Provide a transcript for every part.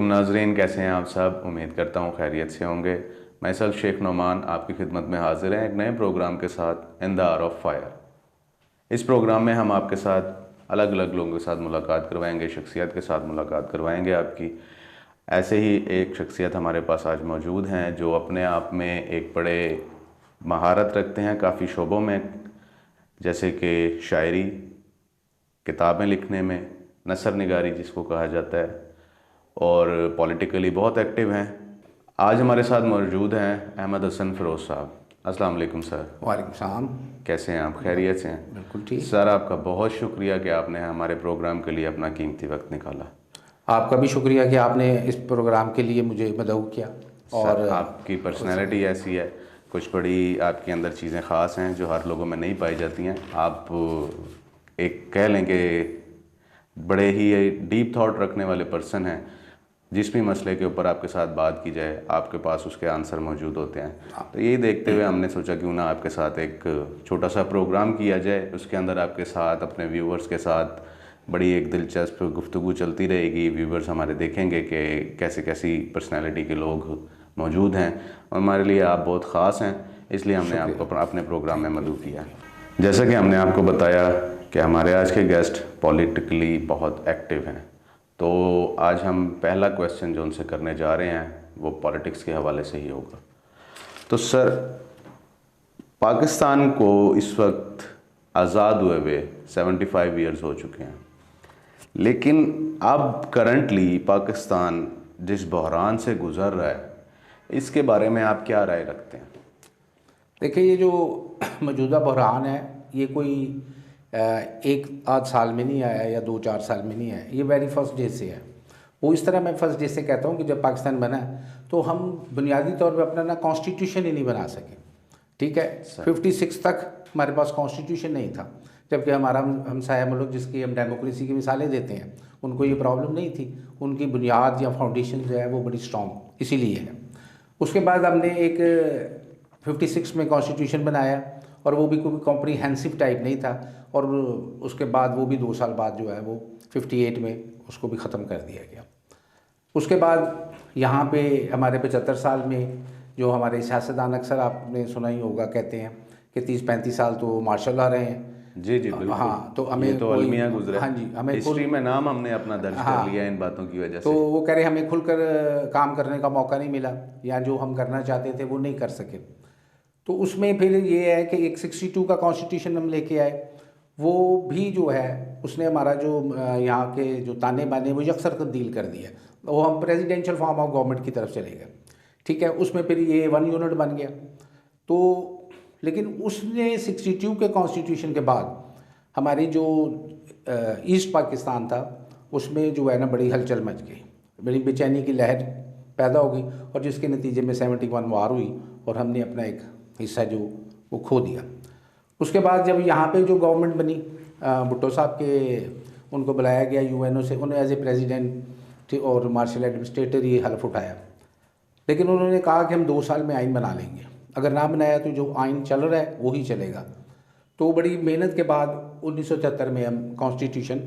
वालेकुम नाजरीन, कैसे हैं आप सब। उम्मीद करता हूँ खैरियत से होंगे। मैं सल्फ शेख नोमान आपकी खिदमत में हाजिर हैं एक नए प्रोग्राम के साथ, in the hour of fire. इस प्रोग्राम में हम आपके साथ अलग अलग लोगों के साथ मुलाकात करवाएंगे, शख्सियत के साथ मुलाकात करवाएंगे आपकी। ऐसे ही एक शख्सियत हमारे पास आज मौजूद हैं जो अपने आप में एक बड़े महारत रखते हैं काफ़ी शोबों में, जैसे कि शायरी, किताबें लिखने में, नसर निगारी जिसको कहा जाता है, और पॉलिटिकली बहुत एक्टिव हैं। आज हमारे साथ मौजूद हैं अहमद हसन फ़िरोज़ साहब। अस्सलाम वालेकुम सर। वालेकुम सलाम। कैसे हैं आप? खैरियत से हैं? बिल्कुल ठीक। सर आपका बहुत शुक्रिया कि आपने हमारे प्रोग्राम के लिए अपना कीमती वक्त निकाला। आपका भी शुक्रिया कि आपने इस प्रोग्राम के लिए मुझे मदऊ किया। और सर आपकी पर्सनैलिटी ऐसी है, कुछ बड़ी आपके अंदर चीज़ें ख़ास हैं जो हर लोगों में नहीं पाई जाती हैं। आप एक कह लें कि बड़े ही डीप थॉट रखने वाले पर्सन हैं। जिस भी मसले के ऊपर आपके साथ बात की जाए आपके पास उसके आंसर मौजूद होते हैं। तो यही देखते हुए हमने सोचा क्यों ना आपके साथ एक छोटा सा प्रोग्राम किया जाए। उसके अंदर आपके साथ अपने व्यूवर्स के साथ बड़ी एक दिलचस्प गुफ्तगू चलती रहेगी। व्यूवर्स हमारे देखेंगे कि कैसी कैसी पर्सनैलिटी के लोग मौजूद हैं, और हमारे लिए आप बहुत ख़ास हैं, इसलिए हमने आपको अपने प्रोग्राम में मदऊ किया। जैसा कि हमने आपको बताया कि हमारे आज के गेस्ट पॉलिटिकली बहुत एक्टिव हैं, तो आज हम पहला क्वेश्चन जो उनसे करने जा रहे हैं वो पॉलिटिक्स के हवाले से ही होगा। तो सर, पाकिस्तान को इस वक्त आज़ाद हुए हुए 75 ईयर्स हो चुके हैं, लेकिन अब करंटली पाकिस्तान जिस बहरान से गुज़र रहा है, इसके बारे में आप क्या राय रखते हैं? देखिए, ये जो मौजूदा बहरान है ये कोई एक आध साल में नहीं आया या 2-4 साल में नहीं आया, ये वेरी फर्स्ट डे से है। वो इस तरह मैं फर्स्ट डे से कहता हूँ कि जब पाकिस्तान बना तो हम बुनियादी तौर पे अपना ना कॉन्स्टिट्यूशन ही नहीं बना सके। ठीक है, 56 तक हमारे पास कॉन्स्टिट्यूशन नहीं था, जबकि हमारा हमसाया मुल्क जिसकी हम डेमोक्रेसी की मिसालें देते हैं उनको ये प्रॉब्लम नहीं थी। उनकी बुनियाद या फाउंडेशन जो है वो बड़ी स्ट्रॉन्ग इसीलिए है। उसके बाद हमने एक 56 में कॉन्स्टिट्यूशन बनाया, और वो भी कोई कॉम्प्रीहेंसिव टाइप नहीं था, और उसके बाद वो भी 2 साल बाद जो है वो 58 में उसको भी ख़त्म कर दिया गया। उसके बाद यहाँ पे हमारे 75 साल में जो हमारे सियासतदान, अक्सर आपने सुना ही होगा, कहते हैं कि 30-35 साल तो माशाल्लाह रहे हैं। जी जी बिल्कुल। हाँ, तो हमें ये तो अलमिया गुजरा। हाँ जी, हमें हिस्ट्री में नाम हमने अपना दर्ज कर लिया इन बातों की वजह से। तो वो कह रहे हमें खुलकर काम करने का मौका नहीं मिला, या जो हम करना चाहते थे वो नहीं कर सके। तो उसमें फिर ये है कि एक 62 का कॉन्स्टिट्यूशन हम लेके आए। वो भी जो है उसने हमारा जो यहाँ के जो ताने बाने वो यकसर तब्दील कर दिया। वो हम प्रेसिडेंशियल फॉर्म ऑफ गवर्नमेंट की तरफ चले गए। ठीक है, उसमें फिर ये 1 यूनिट बन गया। तो लेकिन उसने 62 के कॉन्स्टिट्यूशन के बाद हमारी जो ईस्ट पाकिस्तान था उसमें जो है ना बड़ी हलचल मच गई, बड़ी बेचैनी की लहर पैदा हो गई, और जिसके नतीजे में 71 वार हुई और हमने अपना एक हिस्सा जो वो खो दिया। उसके बाद जब यहाँ पे जो गवर्नमेंट बनी, भुट्टो साहब के उनको बुलाया गया यूएनओ से, उन्हें एज ए प्रेसिडेंट और मार्शल एडमिनिस्ट्रेटर ये हल्फ उठाया। लेकिन उन्होंने कहा कि हम 2 साल में आइन बना लेंगे, अगर ना बनाया तो जो आइन चल रहा है वही चलेगा। तो बड़ी मेहनत के बाद 1973 में हम कॉन्स्टिट्यूशन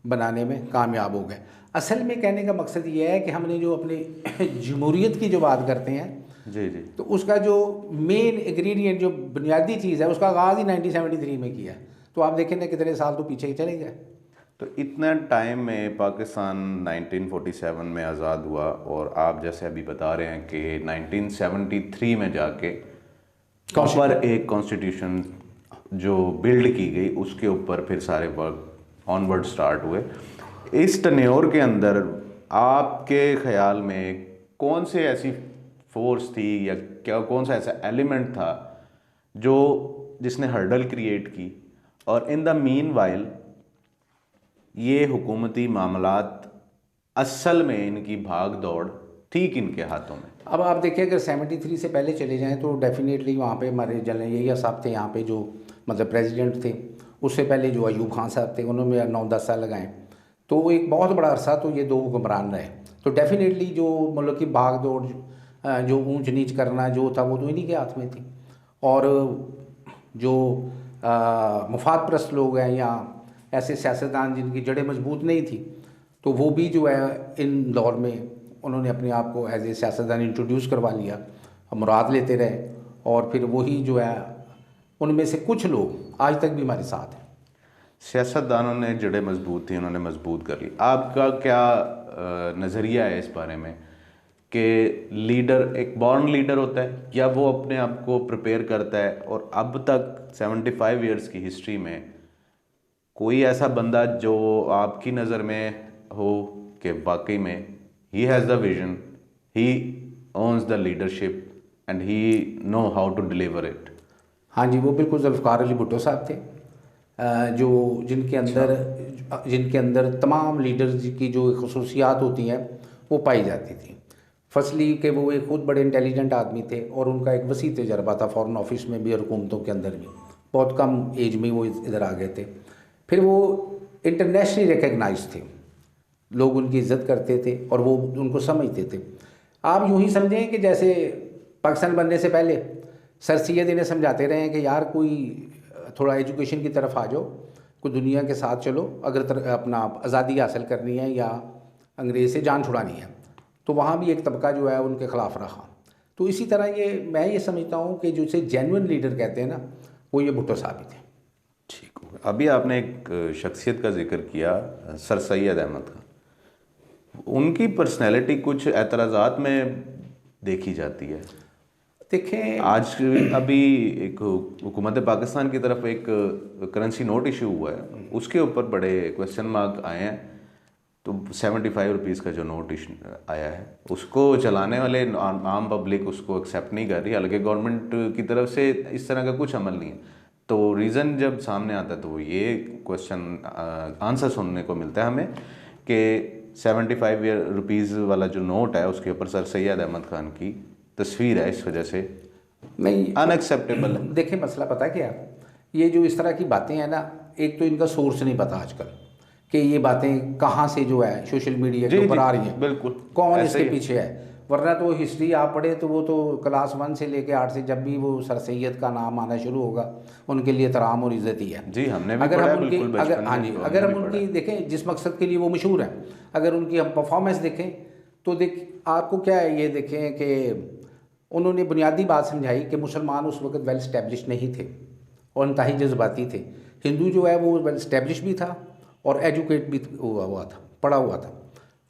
बनाने में कामयाब हो गए। असल में कहने का मकसद ये है कि हमने जो अपने जमहूरियत की जो बात करते हैं जी जी, तो उसका जो मेन इंग्रेडिएंट, जो बुनियादी चीज़ है, उसका आगाज़ ही 1973 में किया। तो आप देखें ना कितने साल तो पीछे चले गए। तो इतना टाइम में पाकिस्तान 1947 में आज़ाद हुआ, और आप जैसे अभी बता रहे हैं कि 1973 में जाके प्रॉपर एक कॉन्स्टिट्यूशन जो बिल्ड की गई, उसके ऊपर फिर सारे वर्क ऑनवर्ड स्टार्ट हुए। इस टन्योर के अंदर आपके ख्याल में कौन से ऐसी फोर्स थी या क्या कौन सा ऐसा एलिमेंट था जो जिसने हर्डल क्रिएट की, और इन द मीन वाइल ये हुकूमती मामलात असल में इनकी भाग दौड़ ठीक इनके हाथों में? अब आप देखिए, अगर 73 से पहले चले जाएं तो डेफिनेटली वहाँ पे हमारे जनरल यही साहब थे यहाँ पे, जो मतलब प्रेसिडेंट थे। उससे पहले जो अयूब खान साहब थे उन्होंने 9-10 साल लगाए। तो एक बहुत बड़ा अरसा तो ये 2 हुक्मरान रहे। तो डेफिनेटली जो मुल्क की भाग दौड़, जो ऊंच नीच करना जो था वो तो इन्हीं के हाथ में थी। और जो मुफाद परस्त लोग हैं या ऐसे सियासतदान जिनकी जड़ें मजबूत नहीं थी, तो वो भी जो है इन दौर में उन्होंने अपने आप को एज ए सियासतदान इंट्रोड्यूस करवा लिया, हम मुराद लेते रहे, और फिर वही जो है उनमें से कुछ लोग आज तक भी हमारे साथ हैं। सियासतदानों ने जड़ें मजबूत थी, उन्होंने मजबूत कर ली। आपका क्या नज़रिया है इस बारे में कि लीडर एक बॉर्न लीडर होता है या वो अपने आप को प्रिपेयर करता है? और अब तक 75 ईयर्स की हिस्ट्री में कोई ऐसा बंदा जो आपकी नज़र में हो कि वाकई में he has the vision, he owns the leadership and he know how to deliver it? हाँ जी, वो बिल्कुल जुल्फ़िकार अली भुट्टो साहब थे, जो जिनके अंदर तमाम लीडर्स की जो खसूसियात होती हैं वो पाई जाती थी। फर्स्टली कि वो एक खुद बड़े इंटेलिजेंट आदमी थे और उनका एक वसी तजर्बा था फॉरेन ऑफिस में भी और हुकूमतों के अंदर भी, बहुत कम एज में वो इधर आ गए थे। फिर वो इंटरनेशनली रिकग्नाइज थे, लोग उनकी इज़्ज़त करते थे और वो उनको समझते थे। आप यूँ ही समझें कि जैसे पाकिस्तान बनने से पहले सर सैयद इन्हें समझाते रहे हैं कि यार कोई थोड़ा एजुकेशन की तरफ आ जाओ, कोई दुनिया के साथ चलो, अगर अपना आज़ादी हासिल करनी है या अंग्रेज़ से जान छुड़ानी है। तो वहाँ भी एक तबका जो है उनके ख़िलाफ़ रहा। तो इसी तरह मैं ये समझता हूँ कि जिसे जेन्युइन लीडर कहते हैं ना, वो ये भुट्टो साहब ही थे। ठीक हो, अभी आपने एक शख्सियत का जिक्र किया, सर सैयद अहमद का। उनकी पर्सनैलिटी कुछ एतराज़ात में देखी जाती है। देखें, आज अभी एक हुकूमत पाकिस्तान की तरफ एक करेंसी नोट इशू हुआ है, उसके ऊपर बड़े क्वेश्चन मार्क आए हैं। तो 75 रुपीज़ का जो नोट आया है उसको चलाने वाले आम पब्लिक उसको एक्सेप्ट नहीं कर रही, हालांकि गवर्नमेंट की तरफ से इस तरह का कुछ अमल नहीं है। तो रीज़न जब सामने आता है तो वो ये क्वेश्चन आंसर सुनने को मिलता है हमें कि 75 रुपीज़ वाला जो नोट है उसके ऊपर सर सैयद अहमद खान की तस्वीर है, इस वजह से नहीं, अनएक्सेप्टेबल है। देखें मसला पता है क्या, ये जो इस तरह की बातें हैं ना, एक तो इनका सोर्स नहीं पता आजकल कि ये बातें कहाँ से जो है सोशल मीडिया के ऊपर आ रही हैं, बिल्कुल कौन इसके पीछे है। वरना तो हिस्ट्री आप पढ़े तो वो तो क्लास 1 से लेके 8 से जब भी वो सर सैयद का नाम आना शुरू होगा उनके लिए तराम और इज़्ज़त ही है। जी, हमने भी अगर पढ़ा हम उनकी बिल्कुल बचपन में, हाँ जी, अगर हम उनकी देखें जिस मकसद के लिए वो मशहूर हैं, अगर उनकी हम परफॉर्मेंस देखें तो आपको क्या है, ये देखें कि उन्होंने बुनियादी बात समझाई कि मुसलमान उस वक्त वेल स्टैब्लिश नहीं थे और इंतहाई जज्बाती थे। हिंदू जो है वो वेल स्टैब्लिश भी था और एजुकेट भी हुआ था, पढ़ा हुआ था।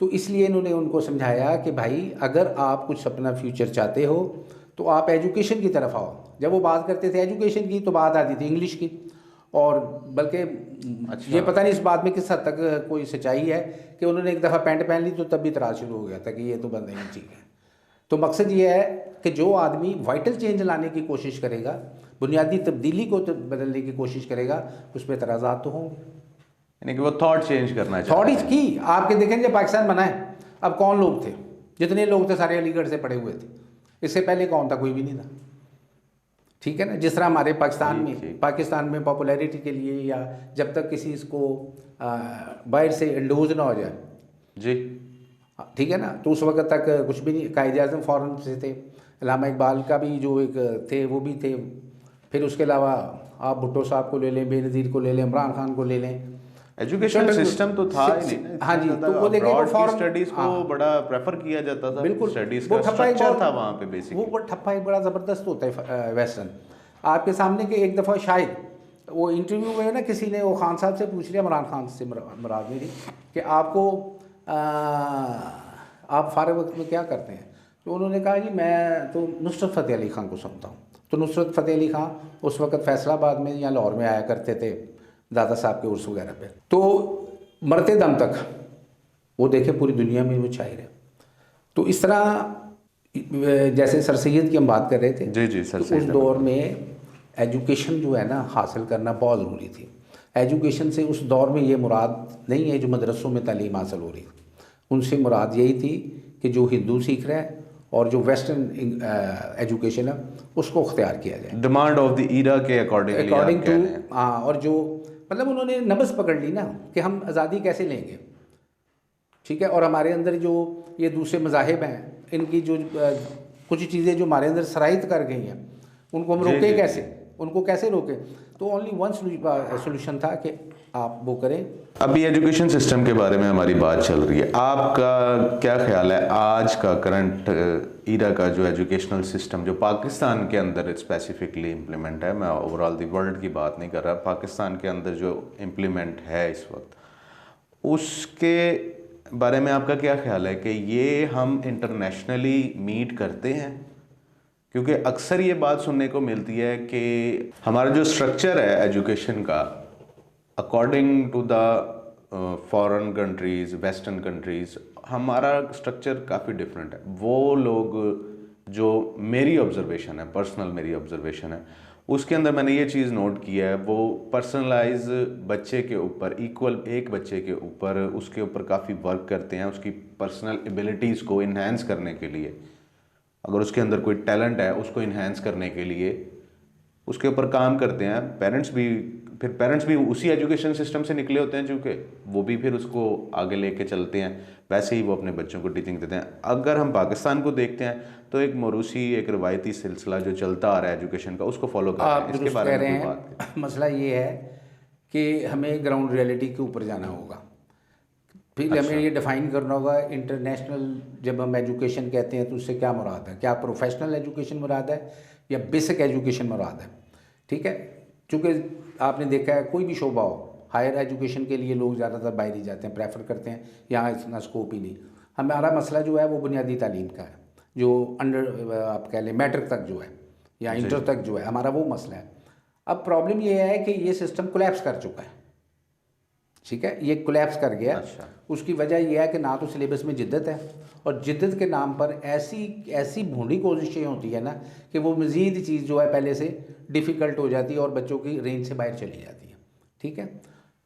तो इसलिए इन्होंने उनको समझाया कि भाई अगर आप कुछ अपना फ्यूचर चाहते हो तो आप एजुकेशन की तरफ आओ। जब वो बात करते थे एजुकेशन की तो बात आती थी इंग्लिश की, और बल्कि ये पता नहीं इस बात में किस हद तक कोई सच्चाई है कि उन्होंने एक दफ़ा पैंट पहन ली तो तब भी इतराज़ शुरू हो गया था कि ये तो बंद नहीं चीज़ है। तो मकसद ये है कि जो आदमी वाइटल चेंज लाने की कोशिश करेगा, बुनियादी तब्दीली को बदलने की कोशिश करेगा, उस पर एतराज़ात तो होंगे। यानी कि वो थॉट चेंज करना चाहिए। थॉट इज की। आपके देखें जब पाकिस्तान बना है, अब कौन लोग थे? जितने लोग थे सारे अलीगढ़ से पढ़े हुए थे। इससे पहले कौन था? कोई भी नहीं था। ठीक है ना। जिस तरह हमारे पाकिस्तान में पॉपुलैरिटी के लिए या जब तक किसी इसको बाहर से इंडोज ना हो जाए जी, ठीक है ना, तो उस वक्त तक कुछ भी नहीं। कायदे आज़म फ़ौरन से थे, अल्लामा इकबाल का भी जो एक थे वो भी थे। फिर उसके अलावा आप भुट्टो साहब को ले लें, बेनज़ीर को ले लें, इमरान खान को ले लें। एजुकेशन सिस्टम तो था ही नहीं। हाँ जी, तो वो देखें वो फॉरेन स्टडीज़ को बड़ा प्रेफर किया जाता था। बिल्कुल, स्टडीज़ का स्ट्रक्चर था वहाँ पे बेसिकली। वो ठप्पा एक बड़ा ज़बरदस्त होता है वेस्टर्न। आपके सामने के एक दफ़ा शायद वो इंटरव्यू में ना किसी ने वो खान साहब से पूछ लिया, इमरान खान से मुराद मेरी, कि आपको आप फारग वक्त में क्या करते हैं? तो उन्होंने कहा जी मैं तो नुसरत फ़तेह अली ख़ान को सुनता हूँ। तो नुसरत फ़तेह अली ख़ान उस वक्त फैसलाबाद में या लाहौर में आया करते थे दादा साहब के उर्स वगैरह पे। तो मरते दम तक वो देखे पूरी दुनिया में वो शायर है। तो इस तरह जैसे सर सैयद की हम बात कर रहे थे, जी जी सर, तो उस दौर में एजुकेशन जो है ना हासिल करना बहुत ज़रूरी थी। एजुकेशन से उस दौर में ये मुराद नहीं है जो मदरसों में तालीम हासिल हो रही थी, उनसे मुराद यही थी कि जो हिंदू सीख रहा है और जो वेस्टर्न एजुकेशन है उसको अख्तियार किया जाए, डिमांड ऑफ द ईरा के अकॉर्डिंग टू। हाँ, और जो मतलब उन्होंने नब्ज़ पकड़ ली ना कि हम आज़ादी कैसे लेंगे, ठीक है। और हमारे अंदर जो ये दूसरे मज़ाहिब हैं, इनकी जो कुछ चीज़ें जो हमारे अंदर सराइत कर गई हैं, उनको हम रोकें कैसे। उनको कैसे रोकें? तो ओनली वन सोल्यूशन था कि आप वो करें। अभी एजुकेशन सिस्टम के बारे में हमारी बात चल रही है, आपका क्या ख्याल है आज का करंट ईरा का जो एजुकेशनल सिस्टम जो पाकिस्तान के अंदर स्पेसिफिकली इम्प्लीमेंट है, मैं ओवरऑल दी वर्ल्ड की बात नहीं कर रहा, पाकिस्तान के अंदर जो इम्प्लीमेंट है इस वक्त, उसके बारे में आपका क्या ख्याल है कि ये हम इंटरनेशनली मीट करते हैं? क्योंकि अक्सर ये बात सुनने को मिलती है कि हमारा जो स्ट्रक्चर है एजुकेशन का, according to the foreign countries, western countries, हमारा स्ट्रक्चर काफ़ी डिफरेंट है। वो लोग जो मेरी ऑब्जर्वेशन है, पर्सनल मेरी ऑब्जर्वेशन है, उसके अंदर मैंने ये चीज़ नोट की है, वो पर्सनलाइज बच्चे के ऊपर, इक्वल एक बच्चे के ऊपर, उसके ऊपर काफ़ी वर्क करते हैं, उसकी पर्सनल एबिलिटीज़ को इन्हेंस करने के लिए। अगर उसके अंदर कोई टैलेंट है उसको इन्हेंस करने के लिए उसके ऊपर काम करते हैं। पेरेंट्स भी उसी एजुकेशन सिस्टम से निकले होते हैं, चूँकि वो भी फिर उसको आगे लेके चलते हैं, वैसे ही वो अपने बच्चों को टीचिंग देते हैं। अगर हम पाकिस्तान को देखते हैं तो एक मौरूसी, एक रवायती सिलसिला जो चलता आ रहा है एजुकेशन का, उसको फॉलो कर रहे हैं। इसके बारे में कोई बात है। मसला ये है कि हमें ग्राउंड रियलिटी के ऊपर जाना होगा, फिर हमें ये डिफ़ाइन करना होगा इंटरनेशनल जब हम एजुकेशन कहते हैं तो उससे क्या मुराद है, क्या प्रोफेशनल एजुकेशन मुराद है या बेसिक एजुकेशन मुराद है। ठीक है, चूँकि आपने देखा है कोई भी शोबा हो, हायर एजुकेशन के लिए लोग ज़्यादातर बाहर ही जाते हैं, प्रेफर करते हैं, यहाँ इतना स्कोप ही नहीं। हमारा मसला जो है वो बुनियादी तालीम का है, जो अंडर आप कह लें मैट्रिक तक जो है या इंटर तक जो है, हमारा वो मसला है। अब प्रॉब्लम ये है कि ये सिस्टम कोलैप्स कर चुका है। ठीक है, ये कोलैप्स कर गया। अच्छा। उसकी वजह यह है कि ना तो सिलेबस में जिद्दत है, और जिद्दत के नाम पर ऐसी भूडी कोशिशें होती है ना कि वो मज़ीद चीज़ जो है पहले से डिफ़िकल्ट हो जाती है और बच्चों की रेंज से बाहर चली जाती है। ठीक है,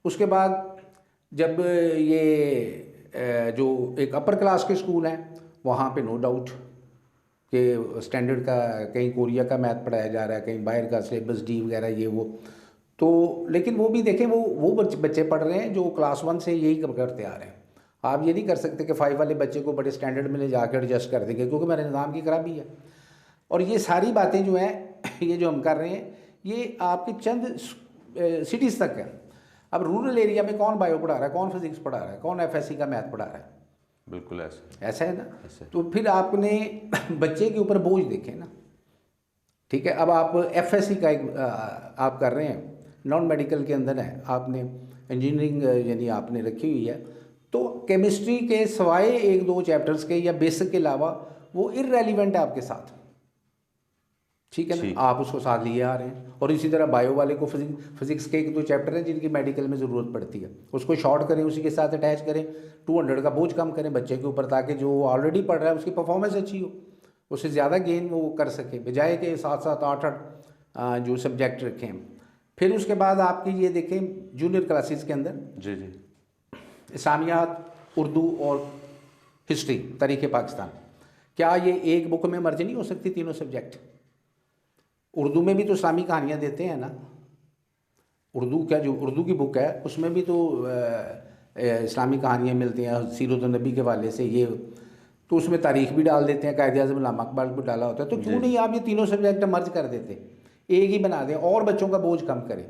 उसके बाद जब ये जो एक अपर क्लास के स्कूल हैं वहाँ पे नो डाउट कि स्टैंडर्ड का कहीं कोरिया का मैथ पढ़ाया जा रहा है, कहीं बाहर का सिलेबस डी वगैरह ये वो, तो लेकिन वो भी देखें वो बच्चे पढ़ रहे हैं जो क्लास 1 से यही करते आ रहे हैं। आप ये नहीं कर सकते कि 5 वाले बच्चे को बड़े स्टैंडर्ड में ले जाकर एडजस्ट कर देंगे, क्योंकि मेरे निज़ाम की खराबी है। और ये सारी बातें जो हैं ये जो हम कर रहे हैं ये आपकी चंद सिटीज़ तक है। अब रूरल एरिया में कौन बायो पढ़ा रहा है, कौन फिजिक्स पढ़ा रहा है, कौन FSC का मैथ पढ़ा रहा है? बिल्कुल ऐसा है ना। तो फिर आपने बच्चे के ऊपर बोझ देखे ना। ठीक है, अब आप FSC का एक आप कर रहे हैं, नॉन मेडिकल के अंदर है, आपने इंजीनियरिंग यानी आपने रखी हुई है, तो केमिस्ट्री के सवाए 1-2 चैप्टर्स के या बेसिक के अलावा वो इररेलीवेंट है आपके साथ। ठीक है ना, आप उसको साथ लिए आ रहे हैं। और इसी तरह बायो वाले को फिजिक्स के 1-2 चैप्टर हैं जिनकी मेडिकल में ज़रूरत पड़ती है, उसको शॉर्ट करें, उसी के साथ अटैच करें, 200 का बोझ कम करें बच्चे के ऊपर, ताकि जो ऑलरेडी पढ़ रहा है उसकी परफॉर्मेंस अच्छी हो, उससे ज़्यादा गेन वो कर सके, बजाय के 7-7 8-8 जो सब्जेक्ट रखें। फिर उसके बाद आपकी ये देखें जूनियर क्लासेस के अंदर जी इस्लामियात, उर्दू और हिस्ट्री, तारीख़ पाकिस्तान, क्या ये एक बुक में मर्ज नहीं हो सकती तीनों सब्जेक्ट? उर्दू में भी तो इस्लामी कहानियाँ देते हैं ना, जो उर्दू की बुक है उसमें भी तो इस्लामी कहानियाँ मिलती हैं सीरत नबी के वाले से, ये तो उसमें तारीख़ भी डाल देते हैं, कायदे-ए-आज़म उलमा इक़बाल भी डाला होता है। तो क्यों नहीं आप ये तीनों सब्जेक्ट मर्ज कर देते, एक ही बना दें और बच्चों का बोझ कम करें?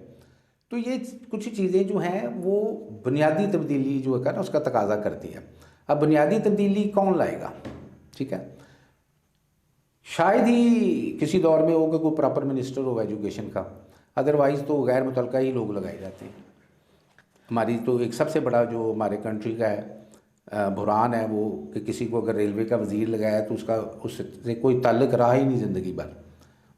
तो ये कुछ चीज़ें जो हैं वो बुनियादी तब्दीली जो है ना उसका तकाजा करती है। अब बुनियादी तब्दीली कौन लाएगा? ठीक है, शायद ही किसी दौर में हो कि कोई प्रॉपर मिनिस्टर हो एजुकेशन का, अदरवाइज़ तो गैर मुतल्लका ही लोग लगाए जाते हैं। हमारी तो एक सबसे बड़ा जो हमारे कंट्री का है बुरान है वो कि किसी को अगर रेलवे का वज़ीर लगाया तो उससे कोई ताल्लुक़ रहा ही नहीं ज़िंदगी भर,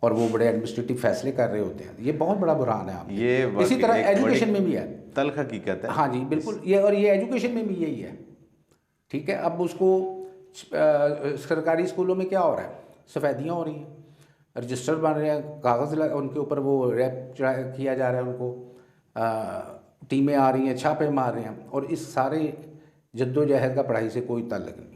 और वो बड़े एडमिनिस्ट्रेटिव फैसले कर रहे होते हैं। ये बहुत बड़ा बुरान है। आप ये इसी तरह एजुकेशन में भी है, तल्ख़ हकीकत है। हाँ जी बिल्कुल, ये एजुकेशन में भी यही है। ठीक है, अब उसको सरकारी स्कूलों में क्या हो रहा है, सफ़ेदियाँ हो रही हैं, रजिस्टर बन रहे हैं, कागज़ उनके ऊपर वो रैप किया जा रहा है, उनको टीमें आ रही हैं, छापे मार रहे हैं, और इस सारे जद्दोजहद का पढ़ाई से कोई ताल्लुक़ नहीं।